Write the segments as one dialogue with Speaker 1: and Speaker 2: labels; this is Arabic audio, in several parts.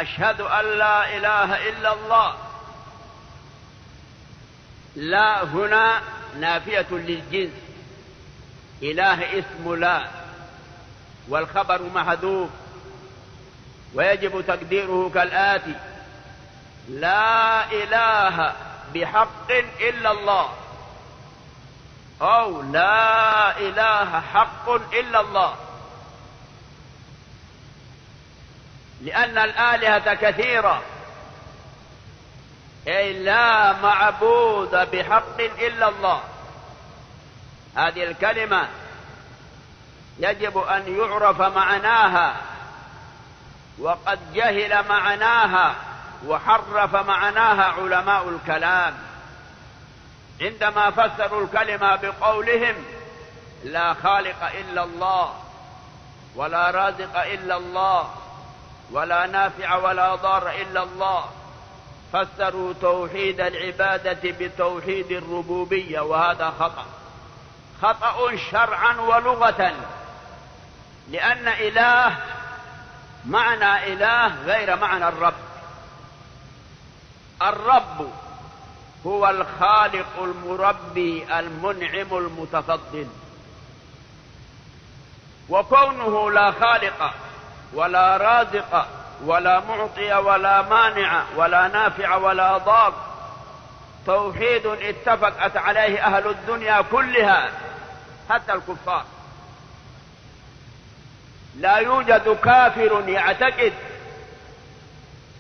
Speaker 1: أشهد أن لا إله إلا الله. لا هنا نافية للجنس، إله اسم لا، والخبر محذوف، ويجب تقديره كالآتي: لا إله بحق إلا الله، أو لا إله حق إلا الله، لأن الآلهة كثيرة، أي لا معبود بحق إلا الله. هذه الكلمة يجب أن يعرف معناها، وقد جهل معناها وحرف معناها علماء الكلام عندما فسروا الكلمة بقولهم: لا خالق إلا الله، ولا رازق إلا الله، ولا نافع ولا ضار إلا الله. فسروا توحيد العبادة بتوحيد الربوبية، وهذا خطأ شرعا ولغة، لأن إله معنى إله غير معنى الرب. الرب هو الخالق المربي المنعم المتفضل، وكونه لا خالق ولا رازق ولا معطي ولا مانع ولا نافع ولا ضار توحيد اتفقت عليه أهل الدنيا كلها حتى الكفار. لا يوجد كافر يعتقد.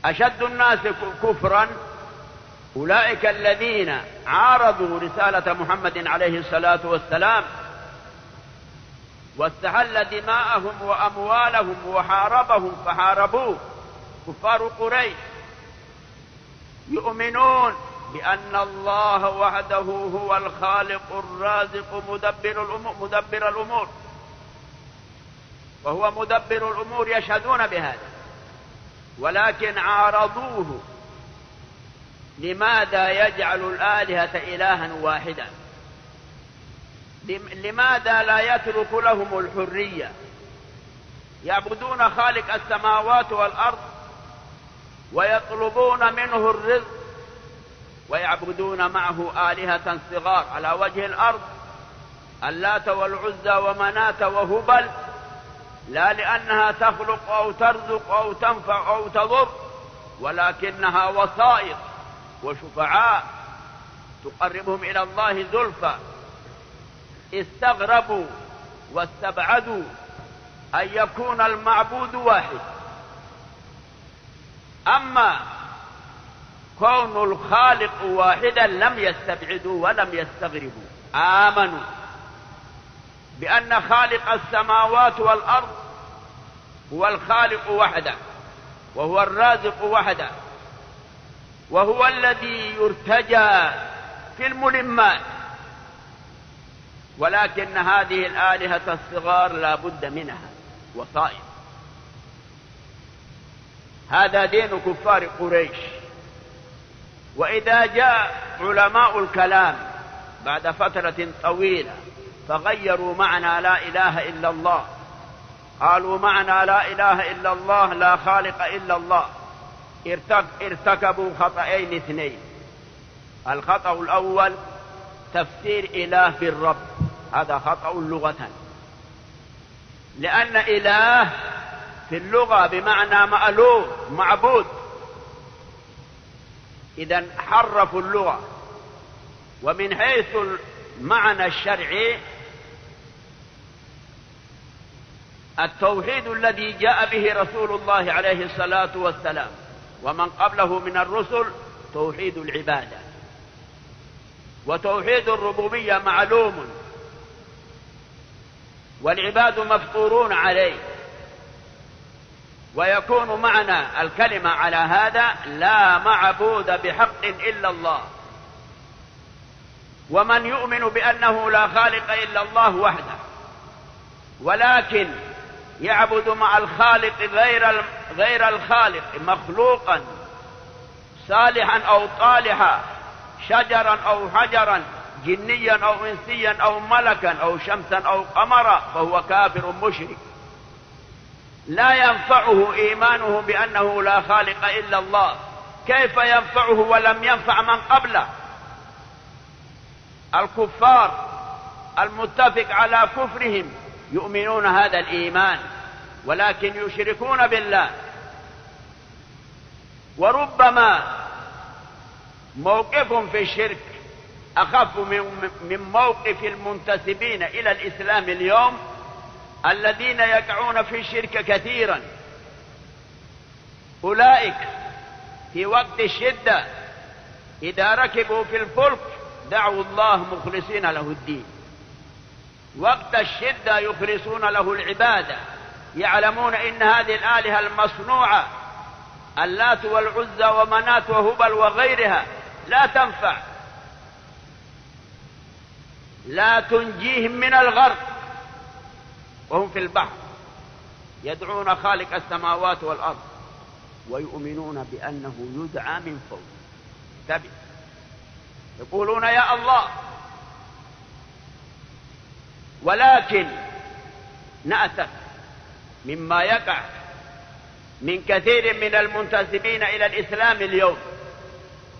Speaker 1: أشد الناس كفرا أولئك الذين عارضوا رسالة محمد عليه الصلاة والسلام، واستحل دماءهم وأموالهم وحاربهم فحاربوه، كفار قريش. يؤمنون بأن الله وحده هو الخالق الرازق مدبر الأمور، وهو مدبر الأمور، يشهدون بهذا، ولكن عارضوه. لماذا يجعل الآلهة إلها واحدا؟ لماذا لا يترك لهم الحرية؟ يعبدون خالق السماوات والأرض ويطلبون منه الرزق، ويعبدون معه آلهة صغار على وجه الأرض: اللات والعزى ومناة وهبل، لا لأنها تخلق أو ترزق أو تنفع أو تضر، ولكنها وسائط وشفعاء تقربهم إلى الله زلفى. استغربوا واستبعدوا أن يكون المعبود واحد. أما كون الخالق واحدا لم يستبعدوا ولم يستغربوا، آمنوا بأن خالق السماوات والأرض هو الخالق وحده، وهو الرازق وحده، وهو الذي يرتجى في الملمات. ولكن هذه الآلهة الصغار لا بد منها وسائط. هذا دين كفار قريش. وإذا جاء علماء الكلام بعد فترة طويلة فغيروا معنى لا إله إلا الله، قالوا معنى لا إله إلا الله لا خالق إلا الله، ارتكبوا خطأين اثنين. الخطأ الأول تفسير إله بالرب، هذا خطأ لغة، لأن إله في اللغة بمعنى مألوه معبود. إذن حرفوا اللغة. ومن حيث المعنى الشرعي التوحيد الذي جاء به رسول الله عليه الصلاة والسلام ومن قبله من الرسل توحيد العبادة، وتوحيد الربوبية معلوم، والعباد مفطورون عليه. ويكون معنى الكلمة على هذا: لا معبود بحق إلا الله. ومن يؤمن بأنه لا خالق إلا الله وحده، ولكن يعبد مع الخالق غير الخالق مخلوقا صالحا أو طالحا، شجرا أو حجرا، جنيا أو إنسيا أو ملكا أو شمسا أو قمرا، فهو كافر مشرك. لا ينفعه إيمانه بأنه لا خالق إلا الله، كيف ينفعه ولم ينفع من قبله؟ الكفار المتفق على كفرهم يؤمنون هذا الإيمان ولكن يشركون بالله. وربما موقفهم في الشرك أخف من موقف المنتسبين إلى الإسلام اليوم الذين يقعون في الشرك كثيرا. أولئك في وقت الشدة إذا ركبوا في الفلك دعوا الله مخلصين له الدين، وقت الشدة يخلصون له العبادة، يعلمون إن هذه الآلهة المصنوعة اللات والعزى ومنات وهبل وغيرها لا تنفع، لا تنجيهم من الغرق وهم في البحر، يدعون خالق السماوات والأرض ويؤمنون بأنه يدعى من فوق. تبع يقولون يا الله. ولكن نأسف مما يقع من كثير من المنتسبين إلى الإسلام اليوم،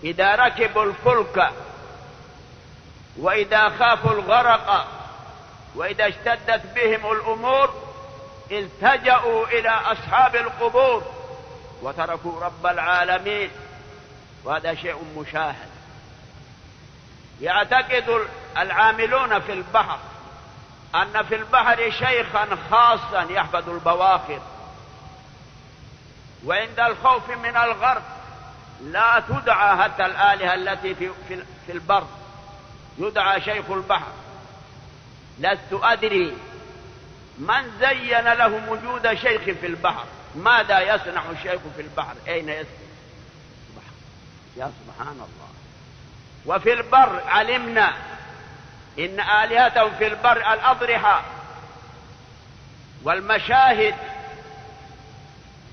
Speaker 1: إذا ركبوا الفلك وإذا خافوا الغرق وإذا اشتدت بهم الأمور التجأوا إلى أصحاب القبور وتركوا رب العالمين، وهذا شيء مشاهد. يعتقد العاملون في البحر أن في البحر شيخا خاصا يحفظ البواخر، وعند الخوف من الغرق لا تدعى حتى الآلهة التي في البر، يدعى شيخ البحر. لست أدري من زين لهم وجود شيخ في البحر، ماذا يصنع الشيخ في البحر؟ أين يسكن؟ يا سبحان الله. وفي البر علمنا إن آلهتهم في البر الأضرحة والمشاهد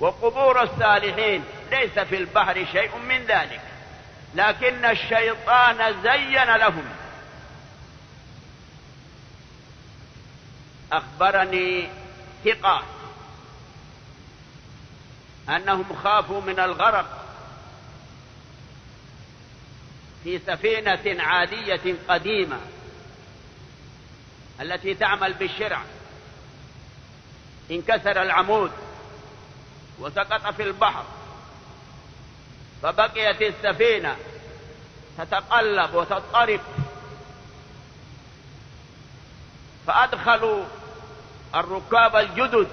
Speaker 1: وقبور الصالحين، ليس في البحر شيء من ذلك، لكن الشيطان زين لهم. أخبرني ثقة أنهم خافوا من الغرق في سفينة عادية قديمة التي تعمل بالشرع، انكسر العمود وسقط في البحر، فبقيت السفينة تتقلب وتضطرب، فأدخلوا الركاب الجدد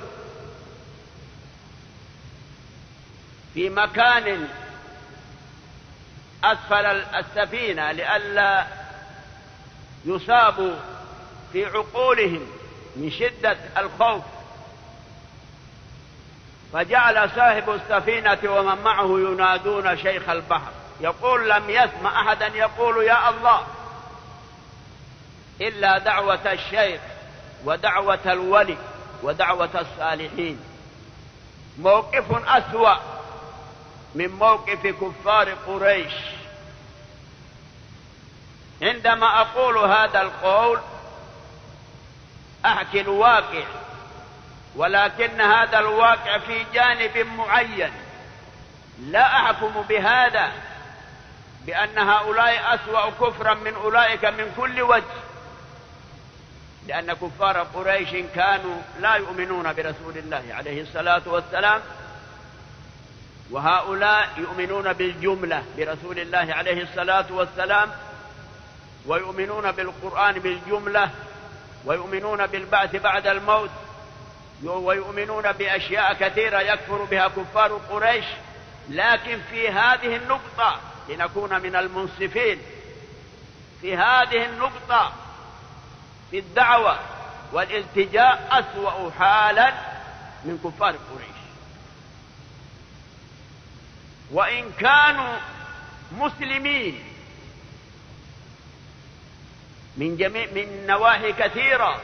Speaker 1: في مكان أسفل السفينة لئلا يصابوا في عقولهم من شدة الخوف. فجعل صاحب السفينة ومن معه ينادون شيخ البحر، يقول لم يسمع أحدا يقول يا الله إلا دعوة الشيخ ودعوة الولي ودعوة الصالحين. موقف أسوأ من موقف كفار قريش. عندما أقول هذا القول أحكي الواقع، ولكن هذا الواقع في جانب معين، لا أحكم بهذا بأن هؤلاء أسوأ كفرا من أولئك من كل وجه، لأن كفار قريش كانوا لا يؤمنون برسول الله عليه الصلاة والسلام، وهؤلاء يؤمنون بالجملة برسول الله عليه الصلاة والسلام، ويؤمنون بالقرآن بالجملة، ويؤمنون بالبعث بعد الموت، ويؤمنون بأشياء كثيرة يكفر بها كفار قريش. لكن في هذه النقطة لنكون من المنصفين، في هذه النقطة في الدعوة والالتجاء أسوأ حالا من كفار قريش، وإن كانوا مسلمين من نواحي كثيرة.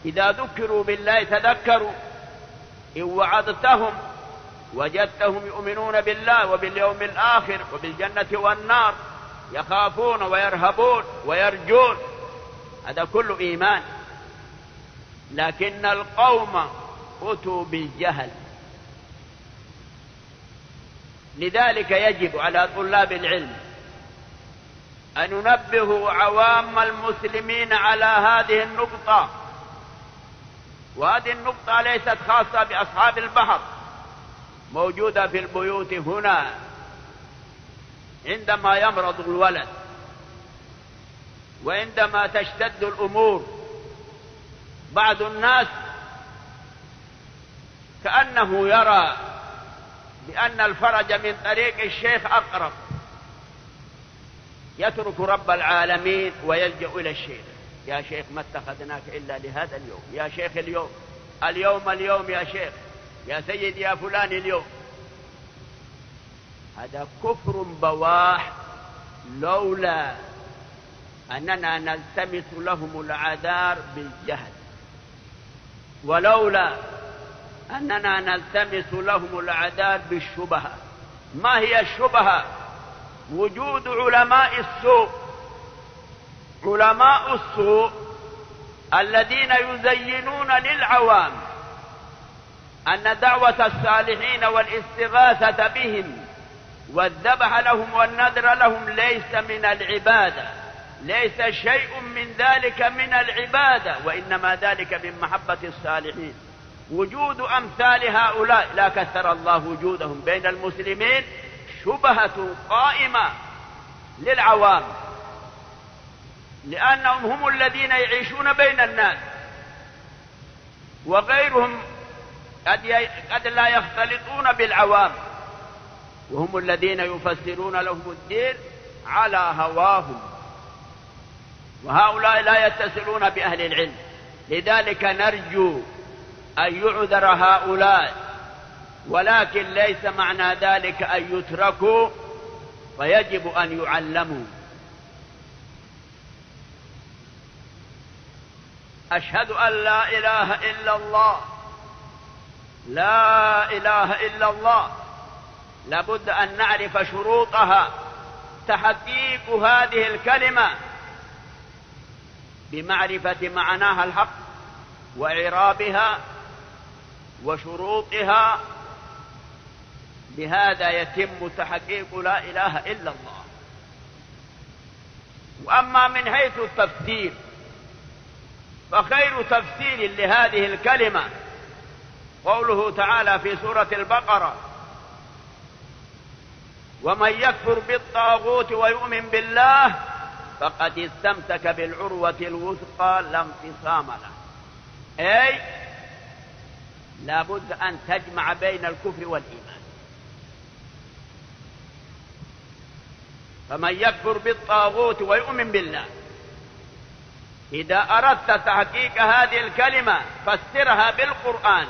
Speaker 1: إذا ذكروا بالله تذكروا، إن وعظتهم وجدتهم يؤمنون بالله وباليوم الآخر وبالجنة والنار، يخافون ويرهبون ويرجون، هذا كله إيمان. لكن القوم أتوا بالجهل. لذلك يجب على طلاب العلم أن ينبهوا عوام المسلمين على هذه النقطة، وهذه النقطة ليست خاصة بأصحاب البحر، موجودة في البيوت هنا. عندما يمرض الولد وعندما تشتد الأمور، بعض الناس كأنه يرى بأن الفرج من طريق الشيخ أقرب، يترك رب العالمين ويلجأ إلى الشيخ. يا شيخ ما اتخذناك إلا لهذا اليوم، يا شيخ اليوم يا شيخ، يا سيد يا فلان اليوم. هذا كفر بواح، لولا أننا نلتمس لهم العذار بالجهل، ولولا أننا نلتمس لهم العذار بالشبهة. ما هي الشبهة؟ وجود علماء السوء، علماء السوء الذين يزينون للعوام أن دعوة الصالحين والاستغاثة بهم والذبح لهم والنذر لهم ليس من العبادة، ليس شيء من ذلك من العبادة، وإنما ذلك من محبة الصالحين. وجود أمثال هؤلاء لا كثر الله وجودهم بين المسلمين شبهة قائمة للعوام، لأنهم هم الذين يعيشون بين الناس، وغيرهم قد لا يختلطون بالعوام، وهم الذين يفسرون لهم الدين على هواهم، وهؤلاء لا يتصلون بأهل العلم. لذلك نرجو أن يعذر هؤلاء، ولكن ليس معنى ذلك أن يتركوا، فيجب أن يعلموا. أشهد أن لا إله إلا الله، لا إله إلا الله، لابد أن نعرف شروطها. تحقيق هذه الكلمة بمعرفة معناها الحق وإعرابها وشروطها، بهذا يتم تحقيق لا إله إلا الله. وأما من حيث التفسير، فخير تفسير لهذه الكلمة قوله تعالى في سورة البقرة: ومن يكفر بالطاغوت ويؤمن بالله فقد استمسك بالعروة الوثقى لا انفصام له. أي لابد أن تجمع بين الكفر والإيمان. فمن يكفر بالطاغوت ويؤمن بالله، إذا أردت تحقيق هذه الكلمة فسرها بالقرآن.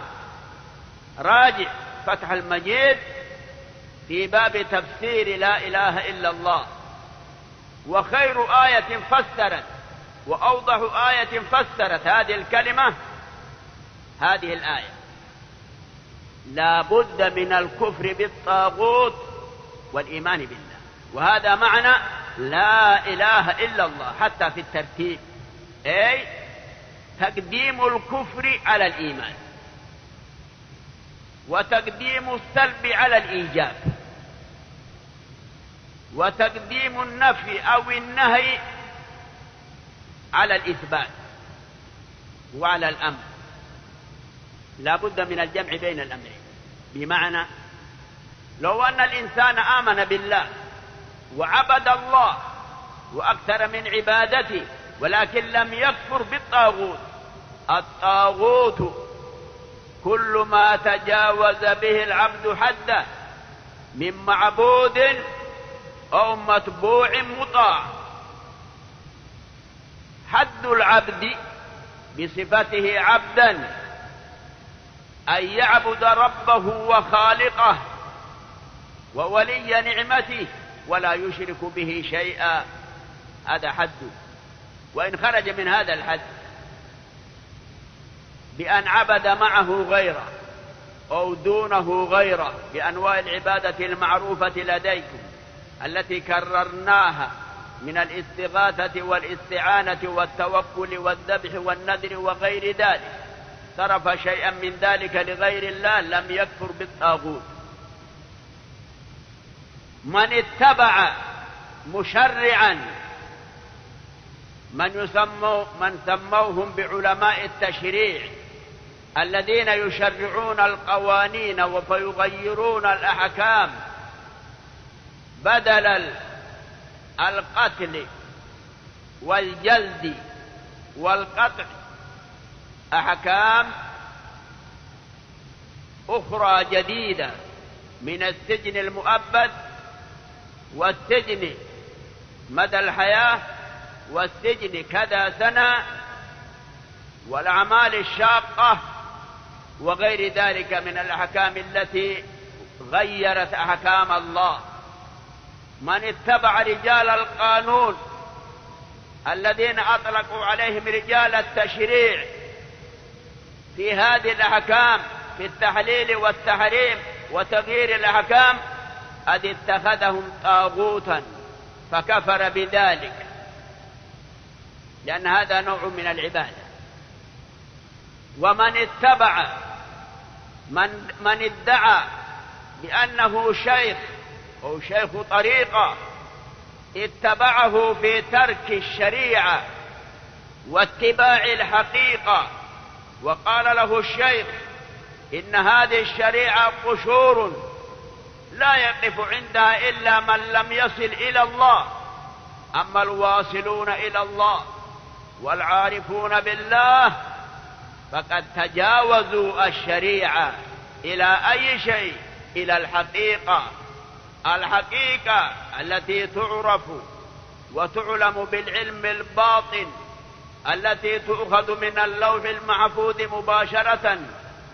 Speaker 1: راجع فتح المجيد في باب تفسير لا إله إلا الله، وخير آية فسرت وأوضح آية فسرت هذه الكلمة هذه الآية: لا بد من الكفر بالطاغوت والإيمان بالله. وهذا معنى لا إله إلا الله حتى في الترتيب، أي تقديم الكفر على الإيمان، وتقديم السلب على الإيجاب، وتقديم النفي أو النهي على الإثبات وعلى الأمر. لا بد من الجمع بين الأمرين. بمعنى لو أن الإنسان آمن بالله وعبد الله وأكثر من عبادته ولكن لم يكفر بالطاغوت، الطاغوت كل ما تجاوز به العبد حده من معبود أو متبوع مطاع. حد العبد بصفته عبدا أن يعبد ربه وخالقه وولي نعمته ولا يشرك به شيئا، هذا حده. وإن خرج من هذا الحد بأن عبد معه غيره أو دونه غيره بأنواع العبادة المعروفة لديكم التي كررناها من الاستغاثة والاستعانة والتوكل والذبح والنذر وغير ذلك، صرف شيئا من ذلك لغير الله لم يكفر بالطاغوت. من اتبع مشرعا من سموهم بعلماء التشريع الذين يشرعون القوانين ويغيرون الأحكام بدل القتل والجلد والقطع أحكام أخرى جديدة من السجن المؤبد والسجن مدى الحياة والسجن كذا سنة والأعمال الشاقة وغير ذلك من الأحكام التي غيرت أحكام الله. من اتبع رجال القانون الذين أطلقوا عليهم رجال التشريع في هذه الأحكام في التحليل والتحريم وتغيير الأحكام قد اتخذهم طاغوتا فكفر بذلك، لأن هذا نوع من العبادة. ومن اتبع من ادعى بأنه شيخ أو شيخ طريقة اتبعه في ترك الشريعة واتباع الحقيقة، وقال له الشيخ إن هذه الشريعة قشور لا يقف عندها إلا من لم يصل إلى الله، أما الواصلون إلى الله والعارفون بالله فقد تجاوزوا الشريعة إلى أي شيء؟ إلى الحقيقة التي تعرف وتعلم بالعلم الباطن التي تؤخذ من اللوح المحفوظ مباشرة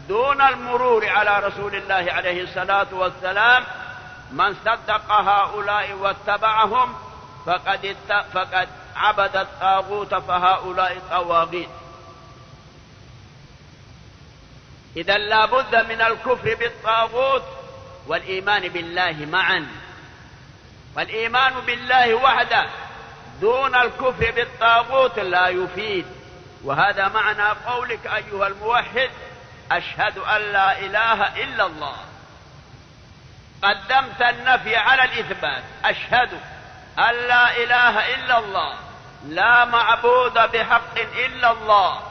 Speaker 1: دون المرور على رسول الله عليه الصلاة والسلام. من صدق هؤلاء واتبعهم فقد عبد الطاغوت فهؤلاء طواغيت. إذا لا بد من الكفر بالطاغوت والإيمان بالله معا، والإيمان بالله وحده دون الكفر بالطاغوت لا يفيد. وهذا معنى قولك أيها الموحد أشهد أن لا إله إلا الله. قدمت النفي على الإثبات، أشهد أن لا إله إلا الله لا معبود بحق إلا الله،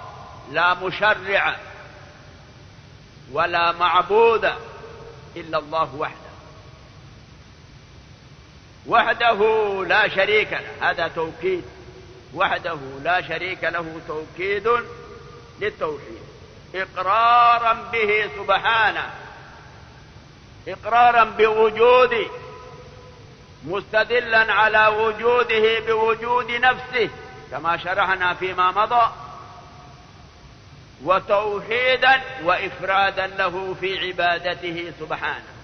Speaker 1: لا مشرع ولا معبود إلا الله وحده لا شريك له. هذا توكيد، وحده لا شريك له توكيد للتوحيد إقرارا به سبحانه، إقرارا بوجوده مستدلا على وجوده بوجود نفسه كما شرحنا فيما مضى، وتوحيدا وإفرادا له في عبادته سبحانه.